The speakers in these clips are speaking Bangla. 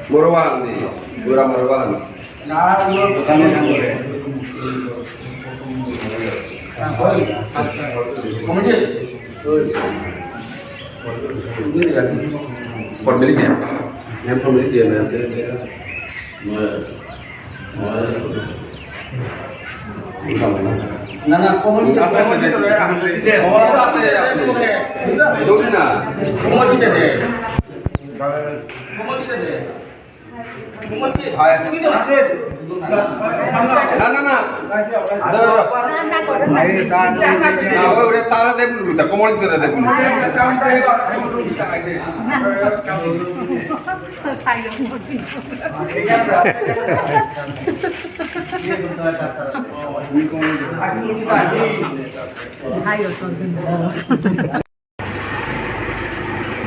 Meruan nih, kurang meruan. Nah, pemiliknya, yang pemilik dia nanti. Nah, komunitas itu ya,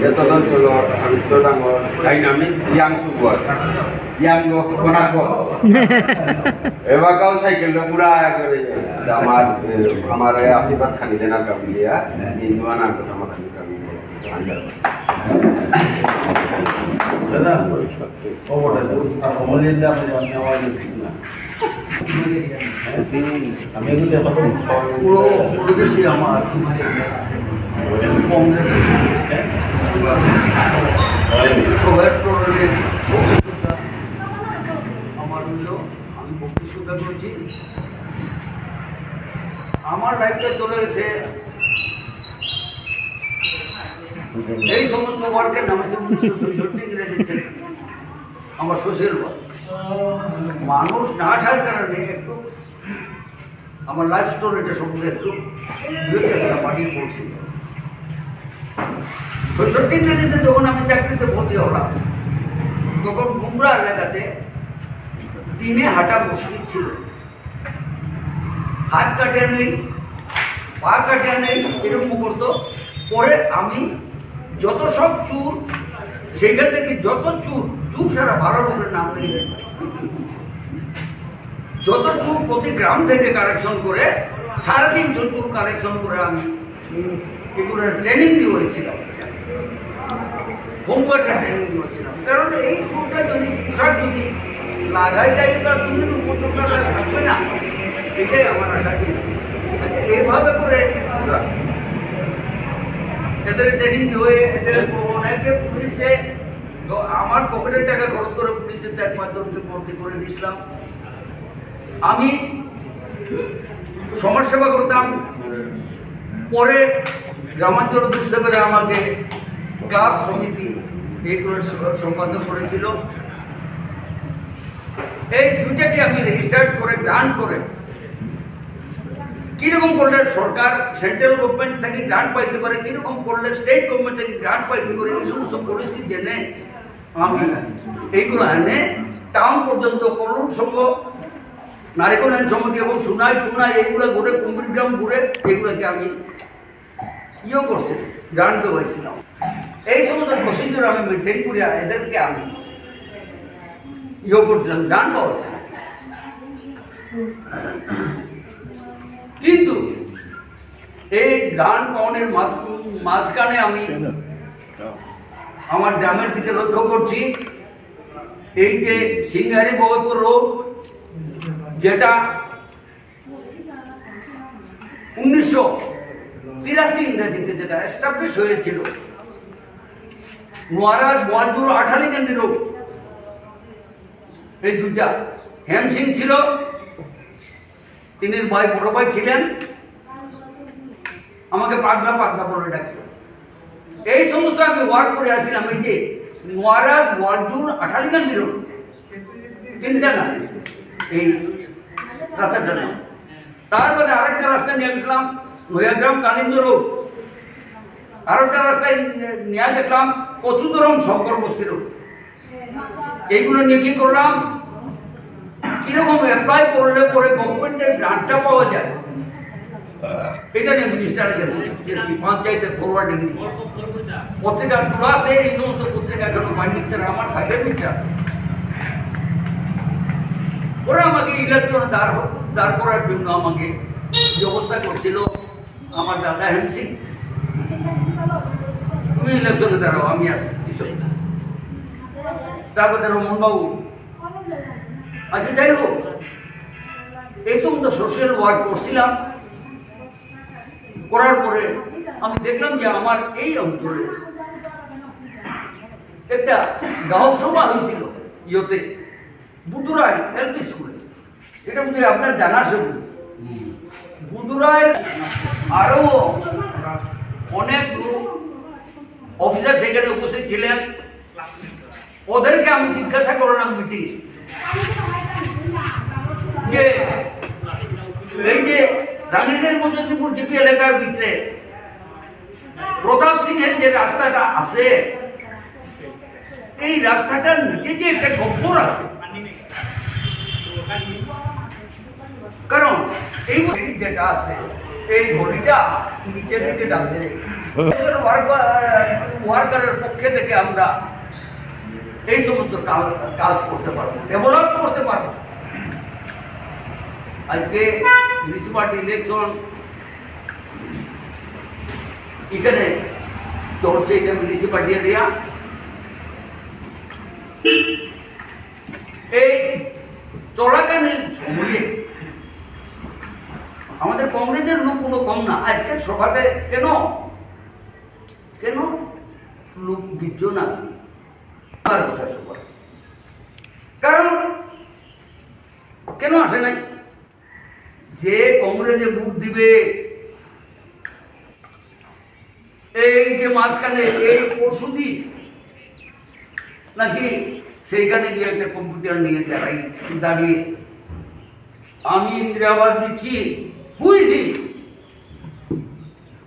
Itu kan kalau itu dinamis yang subur, yang kau kau cycle lo pura हमारे आशीर्वाद खानी देना कभी लिया हिंदू आना को हम खानी कभी दादा ओ बोला तो अमूल्य ने अपने जाने वाले हमें भी देखो पूरा किसी हमारे कॉम সবার প্রোগ্রামে আমার হলো আমি বক্তৃতা করছি আমার লাইফটা চলে গেছে এই সমস্ত ওয়ার্কের নাম হচ্ছে 1966 আমার সোশ্যাল ওয়ার্ক মানুষ না আসার কারণে একটু আমার লাইফ স্টোরিটা সম্বন্ধে একটু পাঠিয়ে পড়ছি 66 যখন আমি চাকরিতে ভর্তি হলাম তখন গুমরা এলাকাতে দিনে হাঁটা মুশকিল ছিল হাত কাটিয়া নেই পা কাটিয়া নেই এরকম করতো পরে আমি যত সব চুর সেখান থেকে যত চুর ছাড়া ভালো লোকের নাম নেই যত চুর প্রতি গ্রাম থেকে কালেকশন করে 350 চুর কালেকশন করে আমি এগুলো ট্রেনিং দিয়ে হয়েছিলাম হোমওয়ার্কের ট্রেনিং দিয়ে হয়েছিলাম কারণ এই চুরটা যদি পোশাক যদি লাগাই যায় তার তুমি উপযোগটা থাকবে না এটাই আমার আশা ছিল আচ্ছা এইভাবে করে এদের ট্রেনিং দিয়ে এদের অনেকে পুলিশে আমার পকেটের টাকা খরচ করে পুলিশের 4-5 জনকে ভর্তি করে দিয়েছিলাম আমি সমাজসেবা করতাম পরে গ্রামাঞ্চল বুঝতে পেরে আমাকে ক্লাব সমিতি এইগুলো সম্পাদন করেছিল এই দুইটাকে আমি রেজিস্টার্ড করে গ্রান্ট করে কিরকম করলে সরকার সেন্ট্রাল গভর্নমেন্ট থেকে গ্রান্ট পাইতে পারে কিরকম করলে স্টেট গভর্নমেন্ট থেকে গ্রান্ট পাইতে পারে এই সমস্ত পলিসি জেনে আমি এইগুলো এনে টাউন পর্যন্ত করুণ সংঘ নারিকোল সমিতি এবং সোনাই টুনাই এইগুলো ঘুরে কুম্ভগ্রাম ঘুরে এগুলোকে আমি করছি গ্রান্ট হয়েছিলাম এই সমস্ত প্রসিডিউর আমি মেনটেন করি এদেরকে আমি করছিলাম গ্রান্ট হয়েছে কিন্তু এই গান পাওনের মাঝখানে আমি আমার গ্রামের দিকে লক্ষ্য করছি এই যে সিংহারি ভগতপুর রোড যেটা 1983 ইংরেজিতে যেটা এস্টাবলিশ হয়েছিল মহারাজ মঞ্জুর আঠালিকান্দি রোড এই দুটা হেম সিং ছিল তিনি বড় ভাই ছিলেন আমাকে পাগলা পাগলা বলে ডাকত এই সমস্ত আমি ওয়ার্ক করে আসছিলাম এই যে মহারাজ মঞ্জুর আঠালিকান্দি রোড তিনটা না এই রাস্তাটা না তারপরে আরেকটা রাস্তা নিয়ে আসলাম নয়াগ্রাম কালিন্দ রোড আরেকটা রাস্তায় নিয়ে দেখলাম কচুদরম শঙ্কর বস্তি রোড এইগুলো নিয়ে কি করলাম কিরকম অ্যাপ্লাই করলে পরে গভর্নমেন্টের গ্রান্টটা পাওয়া যায় এটা নিয়ে মিনিস্টারের কাছে গেছি, পঞ্চায়েতের ফরওয়ার্ডিং নিয়ে পত্রিকা ক্লাসে এই সমস্ত পত্রিকা কেন বাইর নিচ্ছে না, আমার ভাইদের নিচ্ছে আছে। ওরা আমাকে ইলেকট্রনে দাঁড় করার জন্য আমাকে ব্যবস্থা করছিল আমার দাদা হেমসিং, তুমি ইলেকশনে দাঁড়াও, আমি আসছি বিষয়। তারপরে রমনবাবু, আচ্ছা যাই হোক, এই সমস্ত সোশ্যাল ওয়ার্ক করছিলাম। করার পরে আমি দেখলাম যে আমার এই অঞ্চলে একটা গাঁও সভা হয়েছিল ইয়েতে বুদুরাই এলপি স্কুলে, এটা বুঝে আপনার জানা সেগুলো বুদুরাই আরো অনেক অফিসার সেখানে উপস্থিত ছিলেন। ওদেরকে আমি জিজ্ঞাসা করলাম মিটিং যে এই যে রানীদের মজুমপুর জিপি এলাকার ভিতরে প্রতাপ সিং এর যে রাস্তাটা আছে, এই রাস্তাটার নিচে যে একটা গব্বর আছে, কারণ এই যেটা আছে এই গলিটা নিচে থেকে ডাকছে ওয়ার্কারের পক্ষে থেকে আমরা এই সমস্ত কাজ করতে পারবো, ডেভেলপ করতে পারবো। আজকে মিউনিসিপালিটি ইলেকশন এখানে চলছে, এটা মিউনিসিপালিটি এরিয়া। এই চলাকালীন সময়ে আমাদের কংগ্রেসের লোক কোনো কম না। আজকের সভাতে কেন কেন লোক 20 জন আসবে আমার কথা সভা, কারণ কেন আসে নাই? যে কংগ্রেসে ভোট দিবে, এই যে মাঝখানে এই পরশুদিন নাকি সেইখানে গিয়ে একটা কম্পিউটার নিয়ে দাঁড়িয়ে আমি ইন্দিরা আবাস দিচ্ছি, বুঝছি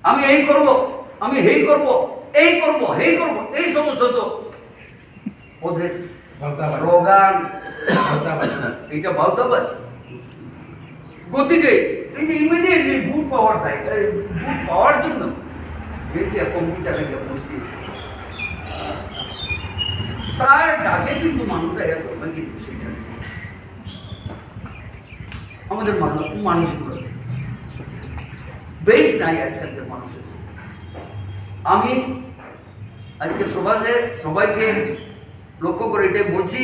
আমি এই করব, আমি এই করব, এই করব, এই করব, এই সমস্ত তো ওদের স্লোগান, এইটা ভাওতাবাজ। গতিকে এই যে ইমিডিয়েটলি ভোট পাওয়ার দেয়, ভোট পাওয়ার জন্য কম্পিউটারে বসছি, তার ডাকে কিন্তু মানুষ দেখা করবে, কিন্তু সেটা আমাদের মানুষগুলো বেশ নাই আজকালকার মানুষের। আমি আজকে সবাইকে লক্ষ্য করে এটাই বলছি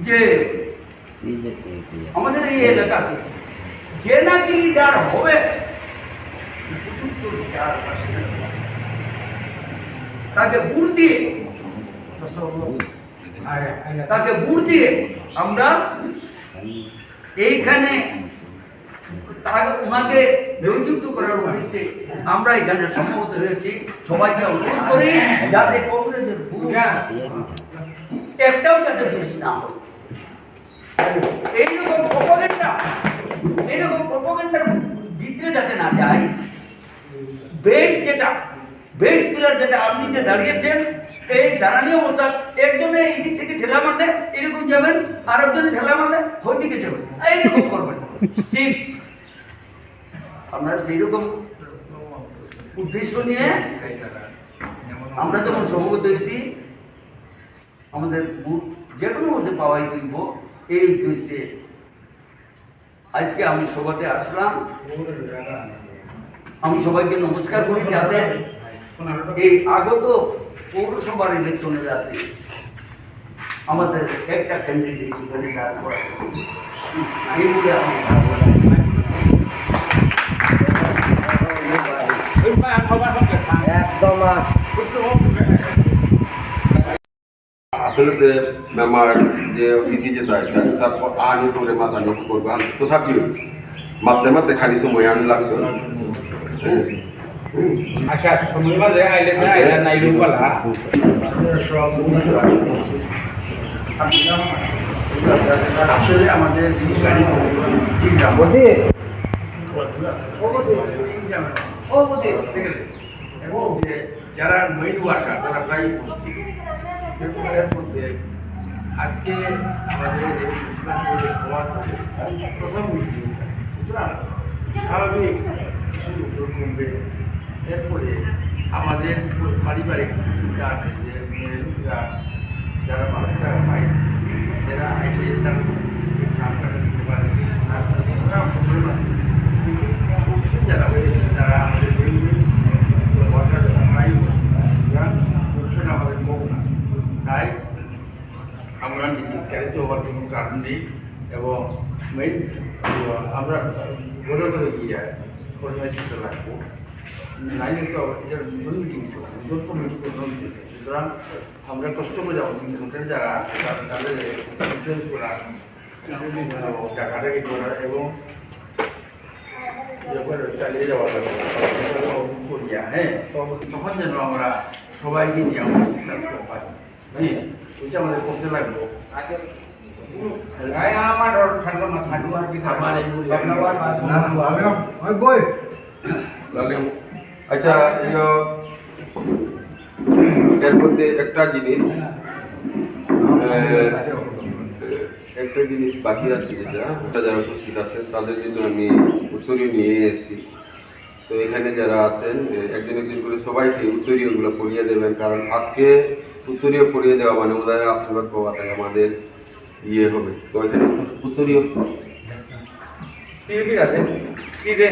যে আমাদের এই এলাকাতে যে নাকি লিডার হবে তাকে ভোট দিয়ে আমরা এইখানে ওনাকে নিযুক্ত করার উদ্দেশ্যে আমরা এখানে সম্মত হয়েছি। সবাইকে অনুরোধ করি যাতে কংগ্রেসের ভোট একটাও যাতে বেশি না হয়। এইরকম প্রপাগেন্ডার ভিতরে যাতে না যায়। বেস পিলার যেটা আপনি যে দাঁড়িয়েছেন, এই দাঁড়ানি অবস্থা একজনে এই দিক থেকে ঠেলা মারলে এরকম যাবেন, আর একজনে ঠেলা মারলে ওই দিকে যাবেন, এইরকম করবেন। ঠিক আপনার সেই রকম উদ্দেশ্য নিয়ে আমরা যখন সমবেত হয়েছি, আমাদের ভোট যে কোনো মধ্যে পাওয়াই তুলব এই উদ্দেশ্যে আজকে আমি সভাতে আসলাম। আমি সবাইকে নমস্কার করি যাতে এই আগত পৌরসভার ইলেকশনে যাতে আমাদের একটা ক্যান্ডিডেট সেখানে দাঁড় করা এই বলে আমি একদম আসলে মেম্বার যে অতিথি যে দায়িত্ব তারপর আনি করে মাথা নিচ করবে তথাপিও মাঝে খালি সময় আনি লাগতো। আচ্ছা সময় মাঝে আইলে নাই রূপালা আসলে আমাদের যারা মেইন ওয়ার্কার তারা প্রায় উপস্থিত। এর মধ্যে আজকে আমাদের প্রথম মিটিং সুতরাং স্বাভাবিক কিছু লোক কমবে। এর ফলে আমাদের পারিবারিক চিন্তা আছে যে মেয়েরা যারা 12 টাকা পায় এরা আইলে তার কাম টাকা দিতে পারে ওরা প্রবলেম আছে। কিন্তু যারা হয়েছে তারা আমাদের দৈনিক বর্ষা যারা পাই ওরা আমাদের মুখ না। তাই আমরা ডিসকারেজ হওয়ার কোনো কারণ নেই এবং মেইন আমরা বড় করে গিয়ে পরিবেশিত রাখবো। নাইলে তো এটা নতুন কিন্তু নতুন কমিটি কোনো দিতেছে। সুতরাং আমরা কষ্ট করে যাবো হোটেল যারা আছে তাদের ইনফ্লুয়েন্স করা টাকাটাকে করা এবং চালিয়ে যাওয়া করিয়া হ্যাঁ তখন যেন আমরা সবাইকে নিয়ে আমরা সিদ্ধান্ত পাই। হ্যাঁ ওইটা আমাদের করতে লাগবো। আমার ঠান্ডা মাথা আমার এইগুলি আচ্ছা এর মধ্যে একটা জিনিস বাকি আছে যেটা যারা উপস্থিত আছেন তাদের জন্য আমি উত্তরীয় নিয়ে এসেছি। তো এখানে যারা আছেন একজন একজন করে সবাইকে উত্তরীয়গুলো পড়িয়ে দেবেন, কারণ আজকে উত্তরীয় পড়িয়ে দেওয়া মানে ওদের আশীর্বাদ পাওয়াটাই আমাদের ইয়ে হবে। তো এখানে উত্তরীয় কি আছে কি রে